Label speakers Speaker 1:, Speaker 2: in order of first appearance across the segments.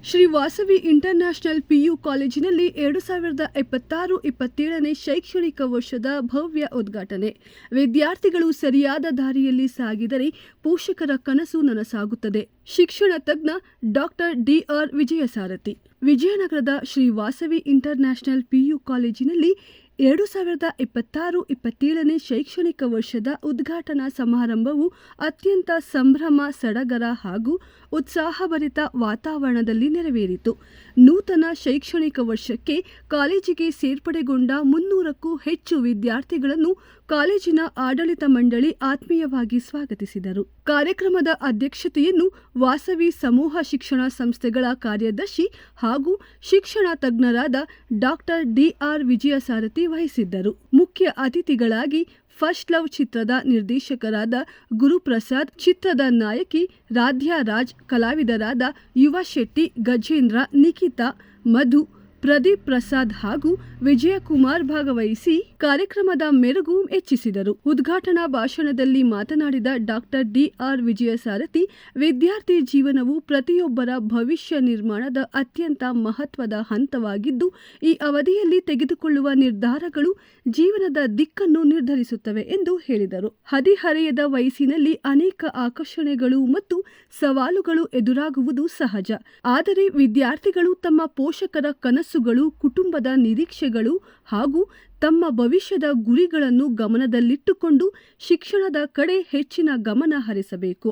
Speaker 1: Shri Vasavi international PU ಕಾಲೇಜಿನಲ್ಲಿ 2026-27ನೇ ಶೈಕ್ಷಣಿಕ ವರ್ಷದ ಭವ್ಯ ಉದ್ಘಾಟನೆ. ವಿದ್ಯಾರ್ಥಿಗಳು ಸರಿಯಾದ ದಾರಿಯಲ್ಲಿ ಸಾಗಿದರೆ ಪೋಷಕರ ಕನಸು ನನಸಾಗುತ್ತದೆ. ಶಿಕ್ಷಣ ತಜ್ಞ ಡಾಕ್ಟರ್ ಡಿ.ಆರ್. ವಿಜಯಸಾರಥಿ. ವಿಜಯನಗರದ ಶ್ರೀ ವಾಸವಿ ಇಂಟರ್ನ್ಯಾಷನಲ್ ಪಿಯು ಕಾಲೇಜಿನಲ್ಲಿ 2026-27ನೇ ಶೈಕ್ಷಣಿಕ ವರ್ಷದ ಉದ್ಘಾಟನಾ ಸಮಾರಂಭವು ಅತ್ಯಂತ ಸಂಭ್ರಮ, ಸಡಗರ ಹಾಗೂ ಉತ್ಸಾಹಭರಿತ ವಾತಾವರಣದಲ್ಲಿ ನೆರವೇರಿತು. ನೂತನ ಶೈಕ್ಷಣಿಕ ವರ್ಷಕ್ಕೆ ಕಾಲೇಜಿಗೆ ಸೇರ್ಪಡೆಗೊಂಡ 300ಕ್ಕೂ ಹೆಚ್ಚು ವಿದ್ಯಾರ್ಥಿಗಳನ್ನು ಕಾಲೇಜಿನ ಆಡಳಿತ ಮಂಡಳಿ ಆತ್ಮೀಯವಾಗಿ ಸ್ವಾಗತಿಸಿದರು. ಕಾರ್ಯಕ್ರಮದ ಅಧ್ಯಕ್ಷತೆಯನ್ನು ವಾಸವಿ ಸಮೂಹ ಶಿಕ್ಷಣ ಸಂಸ್ಥೆಗಳ ಕಾರ್ಯದರ್ಶಿ ಹಾಗೂ ಶಿಕ್ಷಣ ತಜ್ಞರಾದ ಡಾಕ್ಟರ್ ಡಿ.ಆರ್. ವಿಜಯಸಾರಥಿ ವಹಿಸಿದ್ದರು. ಮುಖ್ಯ ಅತಿಥಿಗಳಾಗಿ ಫಸ್ಟ್ ಲವ್ ಚಿತ್ರದ ನಿರ್ದೇಶಕರಾದ ಗುರುಪ್ರಸಾದ್, ಚಿತ್ರದ ನಾಯಕಿ ರಾಧ್ಯಾ ರಾಜ್, ಕಲಾವಿದರಾದ ಯುವ ಶೆಟ್ಟಿ, ಗಜೇಂದ್ರ, ನಿಖಿತಾ, ಮಧು, ಪ್ರದೀಪ್ ಪ್ರಸಾದ್ ಹಾಗೂ ವಿಜಯಕುಮಾರ್ ಭಾಗವಹಿಸಿ ಕಾರ್ಯಕ್ರಮದ ಮೆರುಗು ಹೆಚ್ಚಿಸಿದರು. ಉದ್ಘಾಟನಾ ಭಾಷಣದಲ್ಲಿ ಮಾತನಾಡಿದ ಡಾಕ್ಟರ್ ಡಿ.ಆರ್. ವಿಜಯಸಾರಥಿ, ವಿದ್ಯಾರ್ಥಿ ಜೀವನವು ಪ್ರತಿಯೊಬ್ಬರ ಭವಿಷ್ಯ ನಿರ್ಮಾಣದ ಅತ್ಯಂತ ಮಹತ್ವದ ಹಂತವಾಗಿದ್ದು, ಈ ಅವಧಿಯಲ್ಲಿ ತೆಗೆದುಕೊಳ್ಳುವ ನಿರ್ಧಾರಗಳು ಜೀವನದ ದಿಕ್ಕನ್ನು ನಿರ್ಧರಿಸುತ್ತವೆ ಎಂದು ಹೇಳಿದರು. ಹದಿಹರೆಯದ ವಯಸ್ಸಿನಲ್ಲಿ ಅನೇಕ ಆಕರ್ಷಣೆಗಳು ಮತ್ತು ಸವಾಲುಗಳು ಎದುರಾಗುವುದು ಸಹಜ. ಆದರೆ ವಿದ್ಯಾರ್ಥಿಗಳು ತಮ್ಮ ಪೋಷಕರ ಕನಸುಗಳು, ಕುಟುಂಬದ ನಿರೀಕ್ಷೆಗಳು ಹಾಗೂ ತಮ್ಮ ಭವಿಷ್ಯದ ಗುರಿಗಳನ್ನು ಗಮನದಲ್ಲಿಟ್ಟುಕೊಂಡು ಶಿಕ್ಷಣದ ಕಡೆ ಹೆಚ್ಚಿನ ಗಮನ ಹರಿಸಬೇಕು.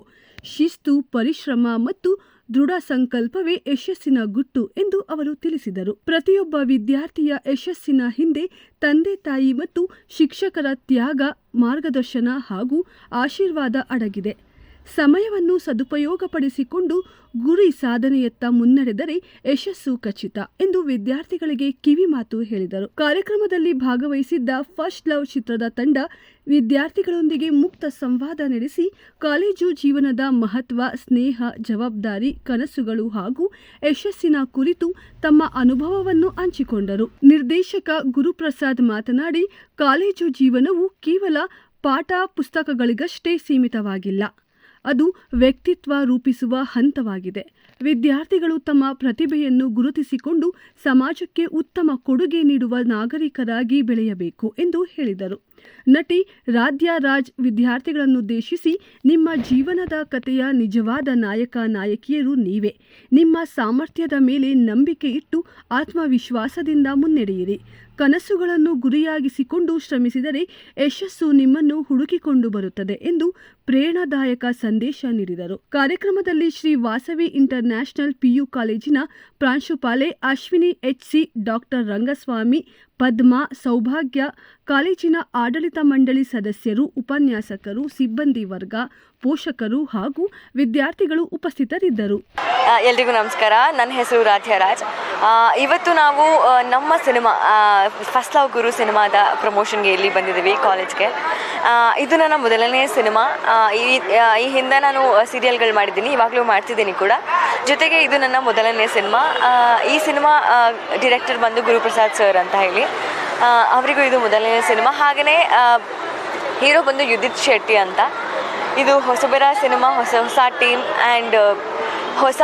Speaker 1: ಶಿಸ್ತು, ಪರಿಶ್ರಮ ಮತ್ತು ದೃಢ ಸಂಕಲ್ಪವೇ ಯಶಸ್ಸಿನ ಗುಟ್ಟು ಎಂದು ಅವರು ತಿಳಿಸಿದರು. ಪ್ರತಿಯೊಬ್ಬ ವಿದ್ಯಾರ್ಥಿಯ ಯಶಸ್ಸಿನ ಹಿಂದೆ ತಂದೆ ತಾಯಿ ಮತ್ತು ಶಿಕ್ಷಕರ ತ್ಯಾಗ, ಮಾರ್ಗದರ್ಶನ ಹಾಗೂ ಆಶೀರ್ವಾದ ಅಡಗಿದೆ. ಸಮಯವನ್ನು ಸದುಪಯೋಗಪಡಿಸಿಕೊಂಡು ಗುರಿ ಸಾಧನೆಯತ್ತ ಮುನ್ನಡೆದರೆ ಯಶಸ್ಸು ಖಚಿತ ಎಂದು ವಿದ್ಯಾರ್ಥಿಗಳಿಗೆ ಕಿವಿ ಮಾತು ಹೇಳಿದರು. ಕಾರ್ಯಕ್ರಮದಲ್ಲಿ ಭಾಗವಹಿಸಿದ್ದ ಫಸ್ಟ್ ಲವ್ ಚಿತ್ರದ ತಂಡ ವಿದ್ಯಾರ್ಥಿಗಳೊಂದಿಗೆ ಮುಕ್ತ ಸಂವಾದ ನಡೆಸಿ ಕಾಲೇಜು ಜೀವನದ ಮಹತ್ವ, ಸ್ನೇಹ, ಜವಾಬ್ದಾರಿ, ಕನಸುಗಳು ಹಾಗೂ ಯಶಸ್ಸಿನ ಕುರಿತು ತಮ್ಮ ಅನುಭವವನ್ನು ಹಂಚಿಕೊಂಡರು. ನಿರ್ದೇಶಕ ಗುರುಪ್ರಸಾದ್ ಮಾತನಾಡಿ, ಕಾಲೇಜು ಜೀವನವು ಕೇವಲ ಪಾಠ ಪುಸ್ತಕಗಳಿಗಷ್ಟೇ ಸೀಮಿತವಾಗಿಲ್ಲ. ಅದು ವ್ಯಕ್ತಿತ್ವ ರೂಪಿಸುವ ಹಂತವಾಗಿದೆ. ವಿದ್ಯಾರ್ಥಿಗಳು ತಮ್ಮ ಪ್ರತಿಭೆಯನ್ನು ಗುರುತಿಸಿಕೊಂಡು ಸಮಾಜಕ್ಕೆ ಉತ್ತಮ ಕೊಡುಗೆ ನೀಡುವ ನಾಗರಿಕರಾಗಿ ಬೆಳೆಯಬೇಕು ಎಂದು ಹೇಳಿದರು. ನಟಿ ರಾಧ್ಯಾ ರಾಜ್ ವಿದ್ಯಾರ್ಥಿಗಳನ್ನುದ್ದೇಶಿಸಿ, ನಿಮ್ಮ ಜೀವನದ ಕಥೆಯ ನಿಜವಾದ ನಾಯಕ ನಾಯಕಿಯರು ನೀವೇ. ನಿಮ್ಮ ಸಾಮರ್ಥ್ಯದ ಮೇಲೆ ನಂಬಿಕೆ ಇಟ್ಟು ಆತ್ಮವಿಶ್ವಾಸದಿಂದ ಮುನ್ನಡೆಯಿರಿ. ಕನಸುಗಳನ್ನು ಗುರಿಯಾಗಿಸಿಕೊಂಡು ಶ್ರಮಿಸಿದರೆ ಯಶಸ್ಸು ನಿಮ್ಮನ್ನು ಹುಡುಕಿಕೊಂಡು ಬರುತ್ತದೆ ಎಂದು ಪ್ರೇರಣಾದಾಯಕ ಸಂದೇಶ ನೀಡಿದರು. ಕಾರ್ಯಕ್ರಮದಲ್ಲಿ ಶ್ರೀ ವಾಸವಿ ಇಂಟರ್ನ್ಯಾಷನಲ್ ಪಿಯು ಕಾಲೇಜಿನ ಪ್ರಾಂಶುಪಾಲೆ ಅಶ್ವಿನಿ ಎಚ್.ಸಿ, ಡಾಕ್ಟರ್ ರಂಗಸ್ವಾಮಿ, ಪದ್ಮಾ, ಸೌಭಾಗ್ಯ, ಕಾಲೇಜಿನ ಆಡಳಿತ ಮಂಡಳಿ ಸದಸ್ಯರು, ಉಪನ್ಯಾಸಕರು, ಸಿಬ್ಬಂದಿ ವರ್ಗ, ಪೋಷಕರು ಹಾಗೂ ವಿದ್ಯಾರ್ಥಿಗಳು ಉಪಸ್ಥಿತರಿದ್ದರು.
Speaker 2: ಎಲ್ರಿಗೂ ನಮಸ್ಕಾರ. ನನ್ನ ಹೆಸರು ರಾಧ್ಯಾ ರಾಜ್. ಇವತ್ತು ನಾವು ನಮ್ಮ ಸಿನಿಮಾ ಫಸ್ಟ್ ಲವ್ ಗುರು ಸಿನಿಮಾದ ಪ್ರಮೋಷನ್ಗೆ ಇಲ್ಲಿ ಬಂದಿದ್ದೀವಿ ಕಾಲೇಜ್ಗೆ. ಇದು ನನ್ನ ಮೊದಲನೇ ಸಿನಿಮಾ. ಈ ಹಿಂದೆ ನಾನು ಸೀರಿಯಲ್ಗಳು ಮಾಡಿದ್ದೀನಿ, ಇವಾಗಲೂ ಮಾಡ್ತಿದ್ದೀನಿ ಕೂಡ. ಜೊತೆಗೆ ಇದು ನನ್ನ ಮೊದಲನೇ ಸಿನಿಮಾ. ಈ ಸಿನಿಮಾ ಡಿರೆಕ್ಟರ್ ಬಂದು ಗುರುಪ್ರಸಾದ್ ಸರ್ ಅಂತ ಹೇಳಿ, ಅವರಿಗೂ ಇದು ಮೊದಲನೇ ಸಿನಿಮಾ. ಹಾಗೆಯೇ ಹೀರೋ ಬಂದು ಯುದಿತ್ ಶೆಟ್ಟಿ ಅಂತ. ಇದು ಹೊಸಬರ ಸಿನಿಮಾ, ಹೊಸ ಟೀಮ್ ಆ್ಯಂಡ್ ಹೊಸ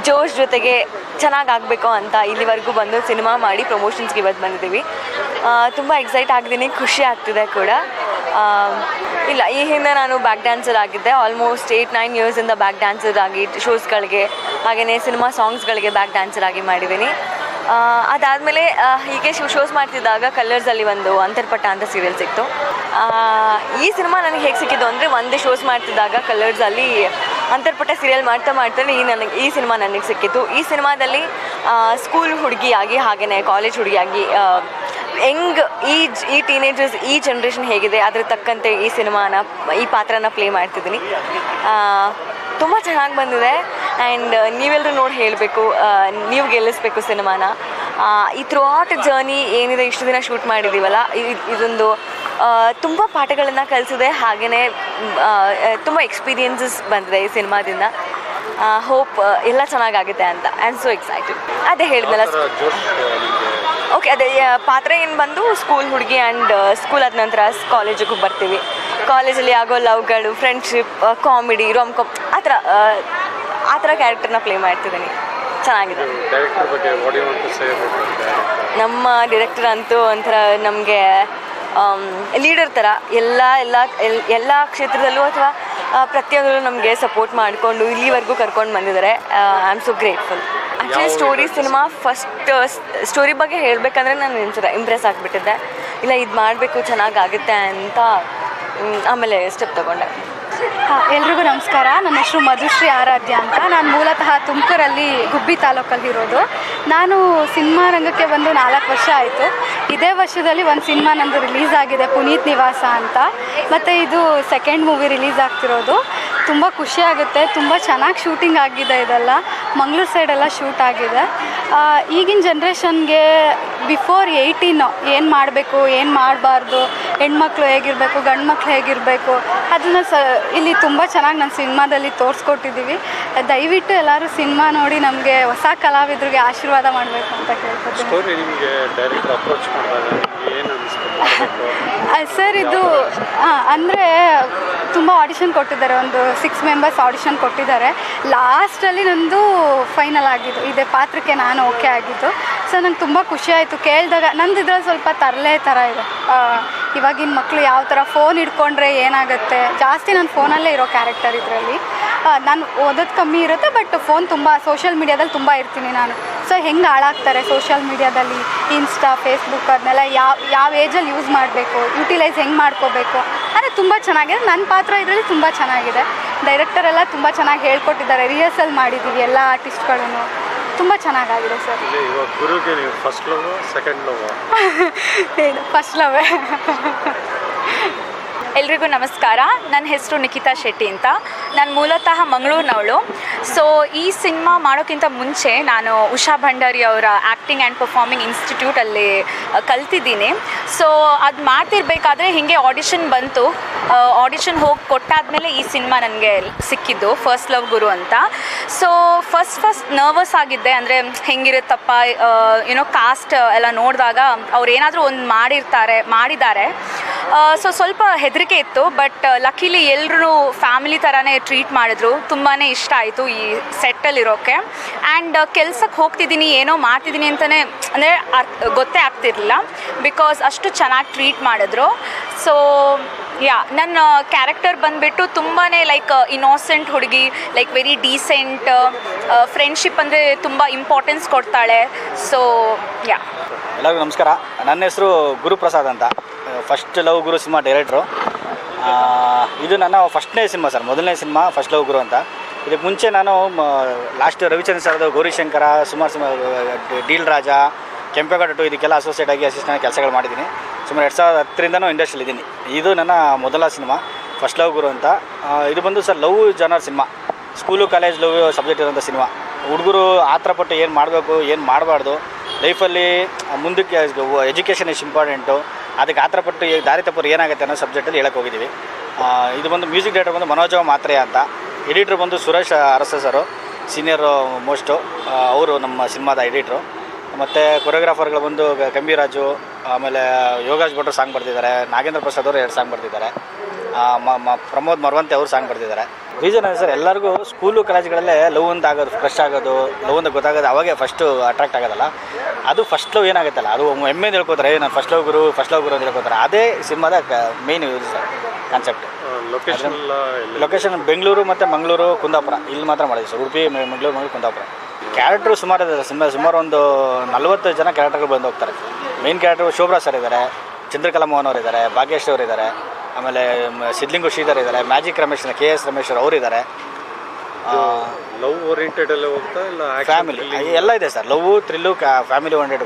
Speaker 2: ಜೋಶ್ ಜೊತೆಗೆ ಚೆನ್ನಾಗಾಗಬೇಕು ಅಂತ ಇಲ್ಲಿವರೆಗೂ ಬಂದು ಸಿನಿಮಾ ಮಾಡಿ ಪ್ರಮೋಷನ್ಸ್ಗೆ ಇವತ್ತು ಬಂದಿದ್ದೀವಿ. ತುಂಬ ಎಕ್ಸೈಟ್ ಆಗಿದ್ದೀನಿ, ಖುಷಿ ಆಗ್ತಿದೆ ಕೂಡ. ಇಲ್ಲ, ಈ ಹಿಂದೆ ನಾನು ಬ್ಯಾಕ್ ಡ್ಯಾನ್ಸರ್ ಆಗಿದ್ದೆ. ಆಲ್ಮೋಸ್ಟ್ 8-9 ಇಯರ್ಸಿಂದ ಬ್ಯಾಕ್ ಡ್ಯಾನ್ಸರ್ ಆಗಿ ಶೋಸ್ಗಳಿಗೆ, ಹಾಗೆಯೇ ಸಿನಿಮಾ ಸಾಂಗ್ಸ್ಗಳಿಗೆ ಬ್ಯಾಕ್ ಡ್ಯಾನ್ಸರ್ ಆಗಿ ಮಾಡಿದ್ದೀನಿ. ಅದಾದಮೇಲೆ ಹೀಗೆ ಶೋಸ್ ಮಾಡ್ತಿದ್ದಾಗ ಕಲರ್ಸಲ್ಲಿ ಒಂದು ಅಂತರ್ಪಟ್ಟ ಅಂತ ಸೀರಿಯಲ್ ಸಿಕ್ತು. ಈ ಸಿನಿಮಾ ನನಗೆ ಹೇಗೆ ಸಿಕ್ಕಿದ್ದು ಅಂದರೆ, ಒಂದೇ ಶೋಸ್ ಮಾಡ್ತಿದ್ದಾಗ ಕಲರ್ಸಲ್ಲಿ ಅಂತರ್ಪಟ್ಟ ಸೀರಿಯಲ್ ಮಾಡ್ತಾನೆ ಈ ಸಿನಿಮಾ ನನಗೆ ಸಿಕ್ಕಿತ್ತು. ಈ ಸಿನಿಮಾದಲ್ಲಿ ಸ್ಕೂಲ್ ಹುಡುಗಿಯಾಗಿ, ಹಾಗೆಯೇ ಕಾಲೇಜ್ ಹುಡುಗಿಯಾಗಿ, ಹೆಂಗ್ ಈ ಟೀನೇಜರ್ಸ್, ಈ ಜನ್ರೇಷನ್ ಹೇಗಿದೆ ಅದ್ರ ತಕ್ಕಂತೆ ಈ ಪಾತ್ರನ ಪ್ಲೇ ಮಾಡ್ತಿದ್ದೀನಿ. ತುಂಬ ಚೆನ್ನಾಗಿ ಬಂದಿದೆ ಆ್ಯಂಡ್ ನೀವೆಲ್ಲರೂ ನೋಡಿ ಹೇಳಬೇಕು, ನೀವು ಗೆಲ್ಲಿಸ್ಬೇಕು ಸಿನಿಮಾನ. ಈ ಥ್ರೂ ಔಟ್ ಜರ್ನಿ ಏನಿದೆ, ಇಷ್ಟು ದಿನ ಶೂಟ್ ಮಾಡಿದ್ದೀವಲ್ಲ, ಇದೊಂದು ತುಂಬ ಪಾಠಗಳನ್ನು ಕಲಿಸಿದೆ. ಹಾಗೆಯೇ ತುಂಬ ಎಕ್ಸ್ಪೀರಿಯನ್ಸಸ್ ಬಂದಿದೆ ಈ ಸಿನಿಮಾದಿಂದ. ಹೋಪ್ ಎಲ್ಲ ಚೆನ್ನಾಗಾಗುತ್ತೆ ಅಂತ. I am so excited. ಅದೇ ಹೇಳಿದ್ನಲ್ಲ, ಓಕೆ, ಅದೇ ಪಾತ್ರ ಏನು ಬಂದು ಸ್ಕೂಲ್ ಹುಡುಗಿ ಆ್ಯಂಡ್ ಸ್ಕೂಲ್ ಆದ ನಂತರ ಕಾಲೇಜಿಗೂ ಬರ್ತೀವಿ. ಕಾಲೇಜಲ್ಲಿ ಆಗೋ ಲವ್ಗಳು, ಫ್ರೆಂಡ್ಶಿಪ್, ಕಾಮಿಡಿ, ರೋಮ್ ಕಾಮ್, ಆ ಥರ ಕ್ಯಾರೆಕ್ಟರ್ನ ಪ್ಲೇ ಮಾಡ್ತಿದ್ದೀನಿ. ಚೆನ್ನಾಗಿದೆ.
Speaker 3: ಡೈರೆಕ್ಟರ್ ಬಗ್ಗೆ what you want to say about
Speaker 2: ನಮ್ಮ ಡೈರೆಕ್ಟರ್ ಅಂತೂ ಒಂಥರ ನಮಗೆ ಲೀಡರ್ ಥರ ಎಲ್ಲ ಕ್ಷೇತ್ರದಲ್ಲೂ ಅಥವಾ ಪ್ರತಿಯೊಂದರಲ್ಲೂ ನಮಗೆ ಸಪೋರ್ಟ್ ಮಾಡಿಕೊಂಡು ಇಲ್ಲಿವರೆಗೂ ಕರ್ಕೊಂಡು ಬಂದಿದ್ದಾರೆ. I am so grateful. Actually story cinema first story ಬಗ್ಗೆ ಹೇಳಬೇಕಂದ್ರೆ ನಾನು ಇಂಪ್ರೆಸ್ ಆಗಿಬಿಟ್ಟಿದ್ದೆ. ಇಲ್ಲ ಇದು ಮಾಡಬೇಕು ಚೆನ್ನಾಗಾಗುತ್ತೆ ಅಂತ ಆಮೇಲೆ ಸ್ಟೆಪ್ ತೊಗೊಂಡೆ.
Speaker 4: ಎಲ್ರಿಗೂ ನಮಸ್ಕಾರ. ನನ್ನ ಹೆಸರು ಮಧುಶ್ರೀ ಆರಾಧ್ಯ ಅಂತ. ನಾನು ಮೂಲತಃ ತುಮಕೂರಲ್ಲಿ ಗುಬ್ಬಿ ತಾಲೂಕಲ್ಲಿರೋದು. ನಾನು ಸಿನಿಮಾ ರಂಗಕ್ಕೆ ಬಂದು 4 ವರ್ಷ ಆಯಿತು. ಇದೇ ವರ್ಷದಲ್ಲಿ ಒಂದು ಸಿನಿಮಾ ನಂದು ರಿಲೀಸ್ ಆಗಿದೆ, ಪುನೀತ್ ನಿವಾಸ ಅಂತ. ಮತ್ತು ಇದು ಸೆಕೆಂಡ್ ಮೂವಿ ರಿಲೀಸ್ ಆಗ್ತಿರೋದು. ತುಂಬ ಖುಷಿಯಾಗುತ್ತೆ. ತುಂಬ ಚೆನ್ನಾಗಿ ಶೂಟಿಂಗ್ ಆಗಿದೆ. ಇದೆಲ್ಲ ಮಂಗಳೂರು ಸೈಡೆಲ್ಲ ಶೂಟ್ ಆಗಿದೆ. ಈಗಿನ ಜನ್ರೇಷನ್ಗೆ ಬಿಫೋರ್ 18 ಏನು ಮಾಡಬೇಕು, ಏನು ಮಾಡಬಾರ್ದು, ಹೆಣ್ಮಕ್ಳು ಹೇಗಿರಬೇಕು, ಗಂಡು ಮಕ್ಳು ಹೇಗಿರಬೇಕು, ಅದನ್ನು ಇಲ್ಲಿ ತುಂಬ ಚೆನ್ನಾಗಿ ನನ್ನ ಸಿನಿಮಾದಲ್ಲಿ ತೋರಿಸ್ಕೊಟ್ಟಿದ್ದೀವಿ. ದಯವಿಟ್ಟು ಎಲ್ಲರೂ ಸಿನಿಮಾ ನೋಡಿ ನಮಗೆ ಹೊಸ ಕಲಾವಿದರಿಗೆ ಆಶೀರ್ವಾದ ಮಾಡಬೇಕು ಅಂತ ಕೇಳ್ಕೊತೀನಿ.
Speaker 3: ಸ್ಟೋರಿ ನಿಮಗೆ ಡೈರೆಕ್ಟರ್ ಅಪ್ರೋಚ್ ಮಾಡಿದಾಗ ಏನು ಅನಿಸ್ತು?
Speaker 4: ಸರ್ ಇದು ಅಂದರೆ ತುಂಬ ಆಡಿಷನ್ ಕೊಟ್ಟಿದ್ದಾರೆ. ಒಂದು 6 ಮೆಂಬರ್ಸ್ ಆಡಿಷನ್ ಕೊಟ್ಟಿದ್ದಾರೆ. ಲಾಸ್ಟಲ್ಲಿ ನಂದು ಫೈನಲ್ ಆಗಿದ್ದು, ಇದೇ ಪಾತ್ರಕ್ಕೆ ನಾನು ಓಕೆ ಆಗಿದ್ದು. ಸೊ ನಂಗೆ ತುಂಬ ಖುಷಿ ಆಯಿತು ಕೇಳಿದಾಗ. ನಂದು ಇದ್ರಲ್ಲಿ ಸ್ವಲ್ಪ ತರಲೆ ಥರ ಇದೆ. ಇವಾಗಿನ ಮಕ್ಕಳು ಯಾವ ಥರ ಫೋನ್ ಹಿಡ್ಕೊಂಡ್ರೆ ಏನಾಗುತ್ತೆ, ಜಾಸ್ತಿ ನಾನು ಫೋನಲ್ಲೇ ಇರೋ ಕ್ಯಾರೆಕ್ಟರ್ ಇದರಲ್ಲಿ. ನಾನು ಓದೋದು ಕಮ್ಮಿ ಇರುತ್ತೆ, ಬಟ್ ಫೋನ್ ತುಂಬ ಸೋಷಿಯಲ್ ಮೀಡ್ಯಾದಲ್ಲಿ ತುಂಬ ಇರ್ತೀನಿ ನಾನು. ಸೊ ಹೆಂಗೆ ಹಾಳಾಗ್ತಾರೆ ಸೋಷಿಯಲ್ ಮೀಡ್ಯಾದಲ್ಲಿ, ಇನ್ಸ್ಟಾ, ಫೇಸ್ಬುಕ್, ಅದನ್ನೆಲ್ಲ ಯಾವ ಏಜಲ್ಲಿ ಯೂಸ್ ಮಾಡಬೇಕು, ಯುಟಿಲೈಸ್ ಹೆಂಗೆ ಮಾಡ್ಕೋಬೇಕು ಅಂದರೆ ತುಂಬ ಚೆನ್ನಾಗಿದೆ. ನನ್ನ ಪಾತ್ರ ಇದರಲ್ಲಿ ತುಂಬ ಚೆನ್ನಾಗಿದೆ. ಡೈರೆಕ್ಟರ್ ಎಲ್ಲ ತುಂಬ ಚೆನ್ನಾಗಿ ಹೇಳ್ಕೊಟ್ಟಿದ್ದಾರೆ. ರಿಹರ್ಸಲ್ ಮಾಡಿದ್ದೀವಿ ಎಲ್ಲ ಆರ್ಟಿಸ್ಟ್ಗಳೂ. ತುಂಬ ಚೆನ್ನಾಗಾಗಿದೆ ಸರ್.
Speaker 3: ಇವಾಗ ಗುರುಗೆ ನೀವು ಫಸ್ಟ್ ಲವ್ ಸೆಕೆಂಡ್ ಲವ್?
Speaker 4: ಏನು ಫಸ್ಟ್ ಲವೇ.
Speaker 5: ಎಲ್ರಿಗೂ ನಮಸ್ಕಾರ. ನನ್ನ ಹೆಸರು ನಿಖಿತಾ ಶೆಟ್ಟಿ ಅಂತ. ನಾನು ಮೂಲತಃ ಮಂಗಳೂರಿನವಳು. ಸೊ ಈ ಸಿನಿಮಾ ಮಾಡೋಕ್ಕಿಂತ ಮುಂಚೆ ನಾನು ಉಷಾ ಭಂಡಾರಿ ಅವರ ಆ್ಯಕ್ಟಿಂಗ್ ಆ್ಯಂಡ್ ಪರ್ಫಾರ್ಮಿಂಗ್ ಇನ್ಸ್ಟಿಟ್ಯೂಟಲ್ಲಿ ಕಲ್ತಿದ್ದೀನಿ. ಸೊ ಅದು ಮಾಡ್ತಿರ್ಬೇಕಾದ್ರೆ ಹೀಗೆ ಆಡಿಷನ್ ಬಂತು. ಆಡಿಷನ್ ಹೋಗಿ ಕೊಟ್ಟಾದಮೇಲೆ ಈ ಸಿನಿಮಾ ನನಗೆ ಸಿಕ್ಕಿದ್ದು, ಫಸ್ಟ್ ಲವ್ ಗುರು ಅಂತ. ಸೊ ಫಸ್ಟ್ ನರ್ವಸ್ ಆಗಿದ್ದೆ. ಅಂದರೆ ಹೆಂಗಿರುತ್ತಪ್ಪ ಏನೋ ಕಾಸ್ಟ್ ಎಲ್ಲ ನೋಡಿದಾಗ ಅವ್ರು ಏನಾದರೂ ಒಂದು ಮಾಡಿದ್ದಾರೆ. ಸೊ ಸ್ವಲ್ಪ ಹೆದರಿಕೆ ಇತ್ತು. ಬಟ್ ಲಕ್ಕಿಲಿ ಎಲ್ಲರೂ ಫ್ಯಾಮಿಲಿ ಥರನೇ ಟ್ರೀಟ್ ಮಾಡಿದ್ರು. ತುಂಬಾ ಇಷ್ಟ ಆಯಿತು ಈ ಸೆಟ್ಟಲ್ಲಿರೋಕ್ಕೆ. ಆ್ಯಂಡ್ ಕೆಲ್ಸಕ್ಕೆ ಹೋಗ್ತಿದ್ದೀನಿ, ಏನೋ ಮಾಡ್ತಿದ್ದೀನಿ ಅಂತಲೇ ಅಂದರೆ ಗೊತ್ತೇ ಆಗ್ತಿರಲಿಲ್ಲ, ಬಿಕಾಸ್ ಅಷ್ಟು ಚೆನ್ನಾಗಿ ಟ್ರೀಟ್ ಮಾಡಿದ್ರು. ಸೊ ನನ್ನ ಕ್ಯಾರೆಕ್ಟರ್ ಬಂದುಬಿಟ್ಟು ತುಂಬಾ ಲೈಕ್ ಇನ್ನೋಸೆಂಟ್ ಹುಡುಗಿ, ಲೈಕ್ ವೆರಿ ಡೀಸೆಂಟ್, ಫ್ರೆಂಡ್ಶಿಪ್ ಅಂದರೆ ತುಂಬ ಇಂಪಾರ್ಟೆನ್ಸ್ ಕೊಡ್ತಾಳೆ. ಸೊ
Speaker 6: ಎಲ್ಲರಿಗೂ ನಮಸ್ಕಾರ. ನನ್ನ ಹೆಸರು ಗುರುಪ್ರಸಾದ್ ಅಂತ. ಫಸ್ಟ್ ಲವ್ ಗುರು ಸಿನಿಮಾ ಡೈರೆಕ್ಟ್ರು. ಇದು ನನ್ನ ಫಸ್ಟ್ನೇ ಸಿನಿಮಾ ಸರ್, ಮೊದಲನೇ ಸಿನಿಮಾ ಫಸ್ಟ್ ಲವ್ ಗುರು ಅಂತ. ಇದಕ್ಕೆ ಮುಂಚೆ ನಾನು ಲಾಸ್ಟ್ ರವಿಚಂದ್ರ ಸರ್ದು ಗೌರಿಶಂಕರ, ಸುಮಾರು ಸಿನಿಮಾ, ಡೀಲ್ ರಾಜ, ಕೆಂಪೇಗೌಡ 2 ಇದಕ್ಕೆಲ್ಲ ಅಸೋಸಿಯೇಟ್ ಆಗಿ ಅಸಿಸ್ಟೆಂಟ್ ಕೆಲಸಗಳು ಮಾಡಿದ್ದೀನಿ. ಸುಮಾರು 2010ರಿಂದನೂ ಇಂಡಸ್ಟ್ರಿಯಲ್ಲಿ ಇದ್ದೀನಿ. ಇದು ನನ್ನ ಮೊದಲ ಸಿನಿಮಾ ಫಸ್ಟ್ ಲವ್ ಗುರು ಅಂತ. ಇದು ಬಂದು sir love genre cinema. School college love subject ಇರೋಂಥ ಸಿನಿಮಾ. ಹುಡುಗರು ಆ ಥರ ಪಟ್ಟು ಏನು ಮಾಡಬೇಕು, ಏನು ಮಾಡಬಾರ್ದು, ಲೈಫಲ್ಲಿ ಮುಂದಕ್ಕೆ ಎಜುಕೇಷನ್ ಇಸ್ ಇಂಪಾರ್ಟೆಂಟು, ಅದಕ್ಕೆ ಆ ಥರ ಪಟ್ಟು ದಾರಿ ತಪ್ಪರು ಏನಾಗುತ್ತೆ ಅನ್ನೋ ಸಬ್ಜೆಕ್ಟಲ್ಲಿ ಹೇಳಕ್ಕೆ ಹೋಗಿದ್ದೀವಿ. ಇದು ಬಂದು ಮ್ಯೂಸಿಕ್ ಡೈರೆಕ್ಟರ್ ಬಂದು ಮನೋಜ ಮಾತ್ರೆ ಅಂತ. ಎಡಿಟ್ರ್ ಬಂದು ಸುರೇಶ್ ಅರಸ ಸರು, ಸೀನಿಯರ್ ಮೋಸ್ಟು, ಅವರು ನಮ್ಮ ಸಿನಿಮಾದ ಎಡಿಟ್ರು. ಮತ್ತು ಕೊರಿಯೋಗ್ರಾಫರ್ಗಳು ಬಂದು ಗಂಭೀರಾಜು, ಆಮೇಲೆ ಯೋಗೇಶ್ ಭಟ್ರು ಸಾಂಗ್ ಬರ್ತಿದ್ದಾರೆ, ನಾಗೇಂದ್ರ ಪ್ರಸಾದ್ ಅವರು 2 ಸಾಂಗ್ ಬರ್ತಿದ್ದಾರೆ, ಪ್ರಮೋದ್ ಮರವಂತೆ ಅವರು ಸಾಂಗ್ ಬರ್ತಿದ್ದಾರೆ. ರೀಸನ್ ಅಂದರೆ ಸರ್, ಎಲ್ಲರಿಗೂ ಸ್ಕೂಲು ಕಾಲೇಜ್ಗಳಲ್ಲೇ ಲವ್ ಅಂತ ಆಗೋದು, ಫ್ರೆಶ್ ಆಗೋದು, ಲವ್ ಅಂತ ಗೊತ್ತಾಗೋದು ಅವಾಗೇ ಫಸ್ಟು ಅಟ್ರಾಕ್ಟ್ ಆಗೋದಲ್ಲ. ಅದು ಫಸ್ಟ್ ಲವ್ ಏನಾಗುತ್ತಲ್ಲ, ಅದು ಹೆಮ್ಮೆಯಿಂದ ಹೇಳ್ಕೊತಾರೆ, ನಾನು ಫಸ್ಟ್ ಲವ್ ಗುರು ಅಂತ ಹೇಳ್ಕೊತಾರೆ. ಅದೇ ಸಿನಿಮಾದ ಮೇಯ್ನ್ ಇದು ಸರ್ ಕಾನ್ಸೆಪ್ಟ್. ಲೊಕೇಶನ್ ಬೆಂಗಳೂರು ಮತ್ತು ಮಂಗಳೂರು, ಕುಂದಾಪುರ, ಇಲ್ಲಿ ಮಾತ್ರ ಮಾಡಿದ್ವಿ ಸರ್. ಉಡುಪಿ, ಮಂಗಳೂರು, ಕುಂದಾಪುರ. ಕ್ಯಾರೆಕ್ಟ್ರು ಸುಮಾರು ಇದೆ ಸುಮಾರು ಒಂದು 40 ಜನ ಕ್ಯಾರೆಕ್ಟರ್ಗಳು ಬಂದು ಹೋಗ್ತಾರೆ. ಮೇಯ್ನ್ ಕ್ಯಾರೆಕ್ಟರ್ ಶೋಭ್ರಾ ಸರ್ ಇದ್ದಾರೆ, ಚಂದ್ರಕಲಾ ಮೋಹನ್ ಅವರು ಇದ್ದಾರೆ, ಭಾಗ್ಯೇಶ್ ಅವರು ಇದ್ದಾರೆ, ಆಮೇಲೆ ಸಿದ್ಲಿಂಗು ಶ್ರೀಧರ್ ಇದ್ದಾರೆ, ಮ್ಯಾಜಿಕ್ ರಮೇಶ್, KS ರಮೇಶ್ ಅವರು ಇದ್ದಾರೆ.
Speaker 3: ಲವ್ ಓರಿಯೆಂಟೆಡ್ ಎಲ್ಲ ಹೋಗ್ತಾ ಇಲ್ಲ
Speaker 6: ಫ್ಯಾಮಿಲಿ ಎಲ್ಲ ಇದೆ sir. Love, thrill, family oriented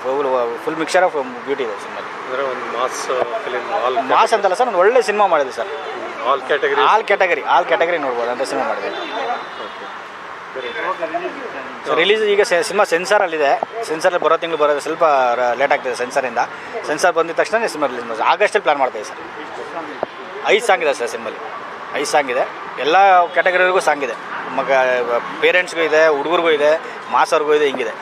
Speaker 6: full mixer of beauty ಇದೆ ಸಿನಿಮಾ.
Speaker 3: ಅಂದರೆ ಒಂದು ಮಾಸ್ ಫಿಲಿಮ್,
Speaker 6: ಮಾಸ್ ಅಂತಲ್ಲ ಸರ್, ಒಂದು ಒಳ್ಳೆ ಸಿನಿಮಾ ಮಾಡಿದೆ ಸರ್.
Speaker 3: ಆಲ್
Speaker 6: ಕ್ಯಾಟಗರಿ ನೋಡ್ಬೋದು ಅಂತ ಸಿನಿಮಾ ಮಾಡಿದೆ ಸರ್. ರಿಲೀಸ್ ಈಗ ಸಿನಿಮಾ ಸೆನ್ಸಾರಲ್ಲಿದೆ. ಸೆನ್ಸಾರಲ್ಲಿ ಬರೋ ತಿಂಗಳು ಬರೋದು ಸ್ವಲ್ಪ ಲೇಟ್ ಆಗ್ತಿದೆ ಸೆನ್ಸಾರಿಂದ. ಸೆನ್ಸಾರ್ ಬಂದಿದ ತಕ್ಷಣ ಸಿನಿಮಾ ರಿಲೀಸ್ ಮಾಡಿ ಆಗಸ್ಟಲ್ಲಿ ಪ್ಲಾನ್ ಮಾಡ್ತಾಯಿದೆ ಸರ್. 5 ಸಾಂಗ್ ಇದೆ ಸರ್ ಸಿನಿಮಲ್ಲಿ. 5 ಸಾಂಗ್ ಇದೆ. ಎಲ್ಲ ಕ್ಯಾಟಗರಿಗೂ ಸಾಂಗ್ ಇದೆ. ಪೇರೆಂಟ್ಸ್ಗೂ ಇದೆ, ಹುಡುಗರಿಗೂ ಇದೆ, ಮಾಸವ್ರಿಗೂ ಇದೆ, ಹಿಂಗಿದೆ.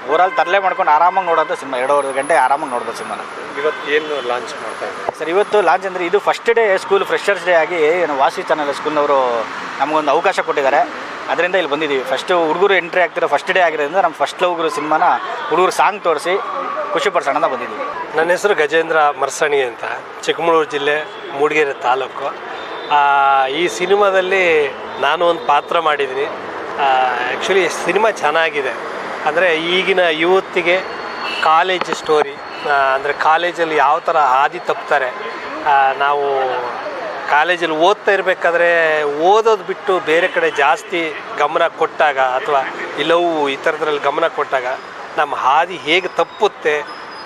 Speaker 6: ಓವರಾಲ್ ತರಲೆ ಮಾಡ್ಕೊಂಡು ಆರಾಮಾಗಿ ನೋಡೋಂಥ ಸಿನಿಮಾ. 2.5 ಗಂಟೆ ಆರಾಮಾಗಿ ನೋಡ್ಬೋದು ಸಿನಿಮಾನ.
Speaker 3: ಇವತ್ತು ಏನು ಲಾಂಚ್ ಮಾಡ್ತಾ ಇದ್ದಾರೆ
Speaker 6: ಸರ್? ಇವತ್ತು ಲಾಂಚ್ ಅಂದರೆ ಇದು first day school freshers day ಆಗಿ ವಾಸಿ ಚಾನಲ್ ಸ್ಕೂಲ್ನವರು ನಮಗೊಂದು ಅವಕಾಶ ಕೊಟ್ಟಿದ್ದಾರೆ. ಅದರಿಂದ ಇಲ್ಲಿ ಬಂದಿದ್ದೀವಿ. ಫಸ್ಟು ಹುಡುಗರು ಎಂಟ್ರಿ ಆಗ್ತಿರೋ ಫಸ್ಟ್ ಡೇ ಆಗಿರೋದ್ರಿಂದ ನಮ್ಮ ಫಸ್ಟ್ ಲವ್ ಗುರು ಸಿನಿಮಾನ ಹುಡುಗರು ಸಾಂಗ್ ತೋರಿಸಿ ಖುಷಿ ಪಡಿಸೋಣ ಅಂತ ಬಂದಿದ್ದೀವಿ.
Speaker 3: ನನ್ನ ಹೆಸರು ಗಜೇಂದ್ರ ಮರ್ಸಣಿ ಅಂತ, ಚಿಕ್ಕಮಗಳೂರು ಜಿಲ್ಲೆ ಮೂಡಿಗೆರೆ ತಾಲೂಕು. ಈ ಸಿನಿಮಾದಲ್ಲಿ ನಾನು ಒಂದು ಪಾತ್ರ ಮಾಡಿದ್ದೀನಿ. ಆ್ಯಕ್ಚುಲಿ ಸಿನಿಮಾ ಚೆನ್ನಾಗಿದೆ. ಅಂದರೆ ಈಗಿನ ಯೂತ್ಗೆ ಕಾಲೇಜ್ ಸ್ಟೋರಿ, ಅಂದರೆ ಕಾಲೇಜಲ್ಲಿ ಯಾವ ಥರ ಹಾದಿ ತಪ್ತಾರೆ. ನಾವು ಕಾಲೇಜಲ್ಲಿ ಓದ್ತಾ ಇರಬೇಕಾದ್ರೆ ಓದೋದು ಬಿಟ್ಟು ಬೇರೆ ಕಡೆ ಜಾಸ್ತಿ ಗಮನ ಕೊಟ್ಟಾಗ ಅಥವಾ ಇಲ್ಲವೂ ಈ ಥರದ್ರಲ್ಲಿ ಗಮನ ಕೊಟ್ಟಾಗ ನಮ್ಮ ಹಾದಿ ಹೇಗೆ ತಪ್ಪುತ್ತೆ,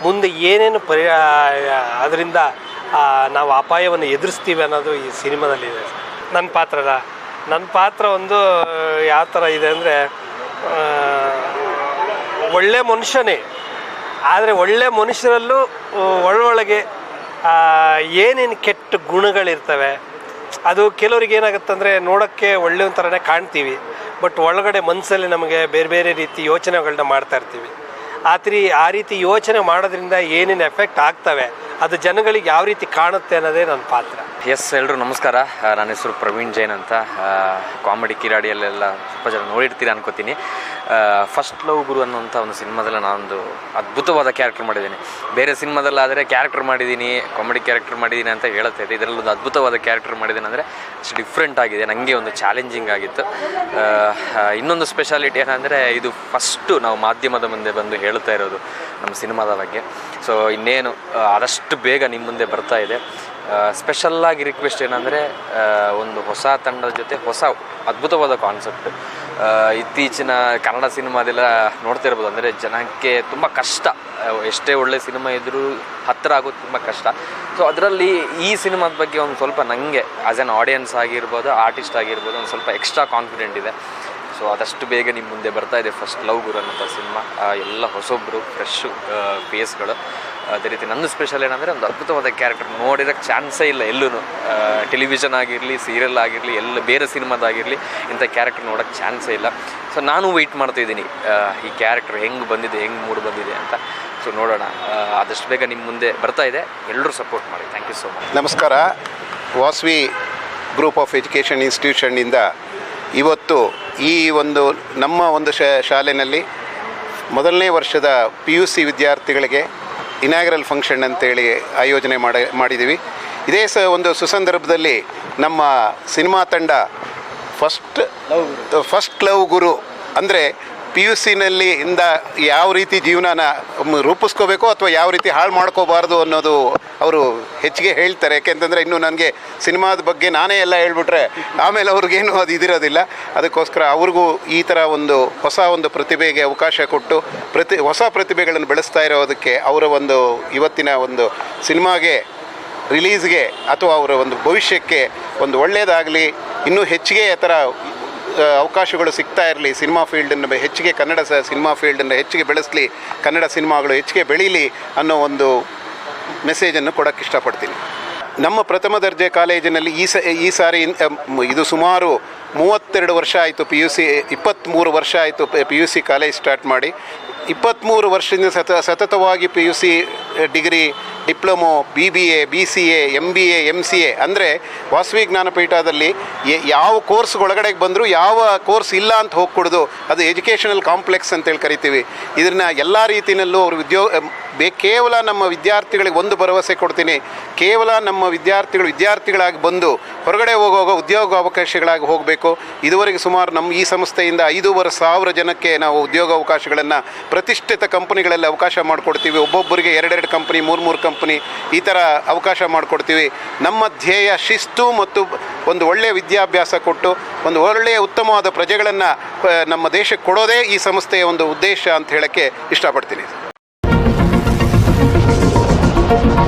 Speaker 3: ಮುಂದೆ ಏನೇನು ಅದರಿಂದ ನಾವು ಅಪಾಯವನ್ನು ಎದುರಿಸ್ತೀವಿ ಅನ್ನೋದು ಈ ಸಿನಿಮಾದಲ್ಲಿದೆ. ನನ್ನ ಪಾತ್ರ ಒಂದು ಯಾವ ಥರ ಇದೆ ಅಂದರೆ, ಒಳ್ಳೆ ಮನುಷ್ಯನೇ, ಆದರೆ ಒಳ್ಳೆ ಮನುಷ್ಯರಲ್ಲೂ ಒಳೊಳಗೆ ಏನೇನು ಕೆಟ್ಟ ಗುಣಗಳಿರ್ತವೆ. ಅದು ಕೆಲವ್ರಿಗೆ ಏನಾಗುತ್ತೆ ಅಂದರೆ, ನೋಡೋಕ್ಕೆ ಒಳ್ಳೆಯ ಥರನೇ ಕಾಣ್ತೀವಿ, ಬಟ್ ಒಳಗಡೆ ಮನಸ್ಸಲ್ಲಿ ನಮಗೆ ಬೇರೆ ಬೇರೆ ರೀತಿ ಯೋಚನೆಗಳನ್ನ ಮಾಡ್ತಾ ಇರ್ತೀವಿ. ಆ ರೀತಿ ಯೋಚನೆ ಮಾಡೋದ್ರಿಂದ ಏನೇನು ಎಫೆಕ್ಟ್ ಆಗ್ತವೆ, ಅದು ಜನಗಳಿಗೆ ಯಾವ ರೀತಿ ಕಾಣುತ್ತೆ ಅನ್ನೋದೇ ನನ್ನ ಪಾತ್ರ.
Speaker 7: ಎಸ್, ಎಲ್ಲರೂ ನಮಸ್ಕಾರ. ನನ್ನ ಹೆಸರು ಪ್ರವೀಣ್ ಜೈನ್ ಅಂತ. ಕಾಮಿಡಿ ಕಿರಾಡಿಯಲ್ಲೆಲ್ಲ ಸ್ವಲ್ಪ ಜನ ನೋಡಿರ್ತೀರ ಅನ್ಕೋತೀನಿ. ಫಸ್ಟ್ ಲವ್ ಗುರು ಅನ್ನೋಂಥ ಒಂದು ಸಿನಿಮಾದಲ್ಲಿ ನಾನೊಂದು ಅದ್ಭುತವಾದ ಕ್ಯಾರೆಕ್ಟರ್ ಮಾಡಿದ್ದೀನಿ. ಬೇರೆ ಸಿನಿಮಾದಲ್ಲಾದರೆ ಕ್ಯಾರೆಕ್ಟರ್ ಮಾಡಿದ್ದೀನಿ, ಕಾಮಿಡಿ ಕ್ಯಾರೆಕ್ಟರ್ ಮಾಡಿದ್ದೀನಿ ಅಂತ ಹೇಳ್ತಾ ಇದೆ. ಇದರಲ್ಲೊಂದು ಅದ್ಭುತವಾದ ಕ್ಯಾರೆಕ್ಟರ್ ಮಾಡಿದ್ದೀನಿ ಅಂದರೆ ಅಷ್ಟು ಡಿಫ್ರೆಂಟ್ ಆಗಿದೆ, ನನಗೆ ಒಂದು ಚಾಲೆಂಜಿಂಗ್ ಆಗಿತ್ತು. ಇನ್ನೊಂದು ಸ್ಪೆಷಾಲಿಟಿ ಏನಂದರೆ, ಇದು ಫಸ್ಟು ನಾವು ಮಾಧ್ಯಮದ ಮುಂದೆ ಬಂದು ಹೇಳ್ತಾ ಇರೋದು ನಮ್ಮ ಸಿನಿಮಾದ ಬಗ್ಗೆ. ಸೊ ಇನ್ನೇನು ಆದಷ್ಟು ಬೇಗ ನಿಮ್ಮ ಮುಂದೆ ಬರ್ತಾ ಇದೆ. ಸ್ಪೆಷಲ್ಲಾಗಿ ರಿಕ್ವೆಸ್ಟ್ ಏನಂದರೆ, ಒಂದು ಹೊಸ ತಂಡದ ಜೊತೆ ಹೊಸ ಅದ್ಭುತವಾದ ಕಾನ್ಸೆಪ್ಟ್. ಇತ್ತೀಚಿನ ಕನ್ನಡ ಸಿನಿಮಾದೆಲ್ಲ ನೋಡ್ತಾ ಇರ್ಬೋದು. ಅಂದರೆ ಜನಕ್ಕೆ ತುಂಬ ಕಷ್ಟ, ಎಷ್ಟೇ ಒಳ್ಳೆ ಸಿನಿಮಾ ಇದ್ದರೂ ಹತ್ತಿರ ಆಗೋದು ತುಂಬ ಕಷ್ಟ. ಸೊ ಅದರಲ್ಲಿ ಈ ಸಿನಿಮಾದ ಬಗ್ಗೆ ಒಂದು ಸ್ವಲ್ಪ ನನಗೆ ಆ್ಯಸ್ ಆನ್ ಆಡಿಯನ್ಸ್ ಆಗಿರ್ಬೋದು, ಆರ್ಟಿಸ್ಟ್ ಆಗಿರ್ಬೋದು, ಒಂದು ಸ್ವಲ್ಪ ಎಕ್ಸ್ಟ್ರಾ ಕಾನ್ಫಿಡೆಂಟ್ ಇದೆ. ಸೊ ಆದಷ್ಟು ಬೇಗ ನಿಮ್ಮ ಮುಂದೆ ಬರ್ತಾ ಇದೆ ಫಸ್ಟ್ ಲವ್ ಗುರು ಅನ್ನೋಂಥ ಸಿನಿಮಾ. ಎಲ್ಲ ಹೊಸೊಬ್ಬರು ಫ್ರೆಶ್ಶು ಫೇಸ್ಗಳು. ಅದೇ ರೀತಿ ನನ್ನ ಸ್ಪೆಷಲ್ ಏನಂದರೆ, ಒಂದು ಅದ್ಭುತವಾದ ಕ್ಯಾರೆಕ್ಟರ್ ನೋಡಿರೋಕ್ಕೆ ಚಾನ್ಸೇ ಇಲ್ಲ ಎಲ್ಲೂ. ಟೆಲಿವಿಷನ್ ಆಗಿರಲಿ, ಸೀರಿಯಲ್ ಆಗಿರಲಿ, ಎಲ್ಲ ಬೇರೆ ಸಿನಿಮಾದಾಗಿರಲಿ ಇಂಥ ಕ್ಯಾರೆಕ್ಟರ್ ನೋಡೋಕ್ಕೆ ಚಾನ್ಸೇ ಇಲ್ಲ. ಸೊ ನಾನು ವೆಯ್ಟ್ ಮಾಡ್ತಾಯಿದ್ದೀನಿ ಈ ಕ್ಯಾರೆಕ್ಟರ್ ಹೆಂಗೆ ಬಂದಿದೆ, ಹೆಂಗೆ ಮೂಡ್ ಬಂದಿದೆ ಅಂತ. ಸೊ ನೋಡೋಣ, ಆದಷ್ಟು ಬೇಗ ನಿಮ್ಮ ಮುಂದೆ ಬರ್ತಾ ಇದೆ. ಎಲ್ಲರೂ ಸಪೋರ್ಟ್ ಮಾಡಿ. Thank you so much.
Speaker 8: ನಮಸ್ಕಾರ. ವಾಸವಿ ಗ್ರೂಪ್ ಆಫ್ ಎಜುಕೇಷನ್ ಇನ್ಸ್ಟಿಟ್ಯೂಷನ್ನಿಂದ ಇವತ್ತು ಈ ಒಂದು ನಮ್ಮ ಒಂದು ಶಾಲೆಯಲ್ಲಿ ಮೊದಲನೇ ವರ್ಷದ PUC ವಿದ್ಯಾರ್ಥಿಗಳಿಗೆ ಇನಾಗ್ರಲ್ ಫಂಕ್ಷನ್ ಅಂತೇಳಿ ಆಯೋಜನೆ ಮಾಡಿದ್ದೀವಿ. ಇದೇ ಒಂದು ಸುಸಂದರ್ಭದಲ್ಲಿ ನಮ್ಮ ಸಿನಿಮಾ ತಂಡ ಫಸ್ಟ್ ಲವ್ ಗುರು ಅಂದರೆ PUCನಲ್ಲಿ ಇಂದ ಯಾವ ರೀತಿ ಜೀವನನ ರೂಪಿಸ್ಕೋಬೇಕು ಅಥವಾ ಯಾವ ರೀತಿ ಹಾಳು ಮಾಡ್ಕೋಬಾರ್ದು ಅನ್ನೋದು ಅವರು ಹೆಚ್ಚಿಗೆ ಹೇಳ್ತಾರೆ. ಯಾಕೆಂತಂದರೆ ಇನ್ನೂ ನನಗೆ ಸಿನಿಮಾದ ಬಗ್ಗೆ ನಾನೇ ಎಲ್ಲ ಹೇಳ್ಬಿಟ್ರೆ ಆಮೇಲೆ ಅವ್ರಿಗೇನು ಅದು ಇದಿರೋದಿಲ್ಲ. ಅದಕ್ಕೋಸ್ಕರ ಅವ್ರಿಗೂ ಈ ಥರ ಒಂದು ಹೊಸ ಒಂದು ಪ್ರತಿಭೆಗೆ ಅವಕಾಶ ಕೊಟ್ಟು ಹೊಸ ಪ್ರತಿಭೆಗಳನ್ನು ಬೆಳೆಸ್ತಾ ಇರೋದಕ್ಕೆ ಅವರ ಒಂದು ಇವತ್ತಿನ ಒಂದು ಸಿನಿಮಾಗೆ ರಿಲೀಸ್ಗೆ ಅಥವಾ ಅವರ ಒಂದು ಭವಿಷ್ಯಕ್ಕೆ ಒಂದು ಒಳ್ಳೆಯದಾಗಲಿ, ಇನ್ನೂ ಹೆಚ್ಚಿಗೆ ಆ ಥರ ಅವಕಾಶಗಳು ಸಿಗ್ತಾ ಇರಲಿ. ಸಿನಿಮಾ ಫೀಲ್ಡನ್ನು ಹೆಚ್ಚಿಗೆ, ಕನ್ನಡ ಸಿನಿಮಾ ಫೀಲ್ಡನ್ನು ಹೆಚ್ಚಿಗೆ ಬೆಳೆಸಲಿ, ಕನ್ನಡ ಸಿನಿಮಾಗಳು ಹೆಚ್ಚಿಗೆ ಬೆಳೀಲಿ ಅನ್ನೋ ಒಂದು ಮೆಸೇಜನ್ನು ಕೊಡೋಕ್ಕೆ ಇಷ್ಟಪಡ್ತೀನಿ. ನಮ್ಮ ಪ್ರಥಮ ದರ್ಜೆ ಕಾಲೇಜಿನಲ್ಲಿ ಈ ಸಾರಿ ಇದು ಸುಮಾರು 32 ವರ್ಷ ಆಯಿತು. PUC 23 ವರ್ಷ ಆಯಿತು PUC ಕಾಲೇಜ್ ಸ್ಟಾರ್ಟ್ ಮಾಡಿ. 23 ವರ್ಷದಿಂದ ಸತತವಾಗಿ PUC degree, diploma, BBA, BCA, MBA, MCA ಅಂದರೆ ವಾಸವಿ ಜ್ಞಾನಪೀಠದಲ್ಲಿ ಯಾವ ಕೋರ್ಸ್ ಒಳಗಡೆಗೆ ಬಂದರೂ ಯಾವ ಕೋರ್ಸ್ ಇಲ್ಲ ಅಂತ ಹೋಗ್ಕೊಡೋದು, ಅದು ಎಜುಕೇಷನಲ್ ಕಾಂಪ್ಲೆಕ್ಸ್ ಅಂತೇಳಿ ಕರಿತೀವಿ. ಇದನ್ನು ಎಲ್ಲ ರೀತಿಯಲ್ಲೂ ಅವರು ಕೇವಲ ನಮ್ಮ ವಿದ್ಯಾರ್ಥಿಗಳಿಗೆ ಒಂದು ಭರವಸೆ ಕೊಡ್ತೀನಿ, ಕೇವಲ ನಮ್ಮ ವಿದ್ಯಾರ್ಥಿಗಳಾಗಿ ಬಂದು ಹೊರಗಡೆ ಹೋಗುವಾಗ ಉದ್ಯೋಗ ಅವಕಾಶಗಳಾಗಿ ಹೋಗಬೇಕು. ಇದುವರೆಗೆ ಸುಮಾರು ನಮ್ಮ ಈ ಸಂಸ್ಥೆಯಿಂದ 5,500 ಜನಕ್ಕೆ ನಾವು ಉದ್ಯೋಗ ಅವಕಾಶಗಳನ್ನು ಪ್ರತಿಷ್ಠಿತ ಕಂಪನಿಗಳಲ್ಲಿ ಅವಕಾಶ ಮಾಡಿಕೊಡ್ತೀವಿ. ಒಬ್ಬೊಬ್ಬರಿಗೆ 2 ಕಂಪನಿ, 3 ಕಂಪನಿ ಈ ಥರ ಅವಕಾಶ ಮಾಡಿಕೊಡ್ತೀವಿ. ನಮ್ಮ ಧ್ಯೇಯ ಶಿಸ್ತು ಮತ್ತು ಒಂದು ಒಳ್ಳೆಯ ವಿದ್ಯಾಭ್ಯಾಸ ಕೊಟ್ಟು ಒಂದು ಒಳ್ಳೆಯ ಉತ್ತಮವಾದ ಪ್ರಜೆಗಳನ್ನು ನಮ್ಮ ದೇಶಕ್ಕೆ ಕೊಡೋದೇ ಈ ಸಂಸ್ಥೆಯ ಒಂದು ಉದ್ದೇಶ ಅಂತ ಹೇಳೋಕ್ಕೆ ಇಷ್ಟಪಡ್ತೀನಿ.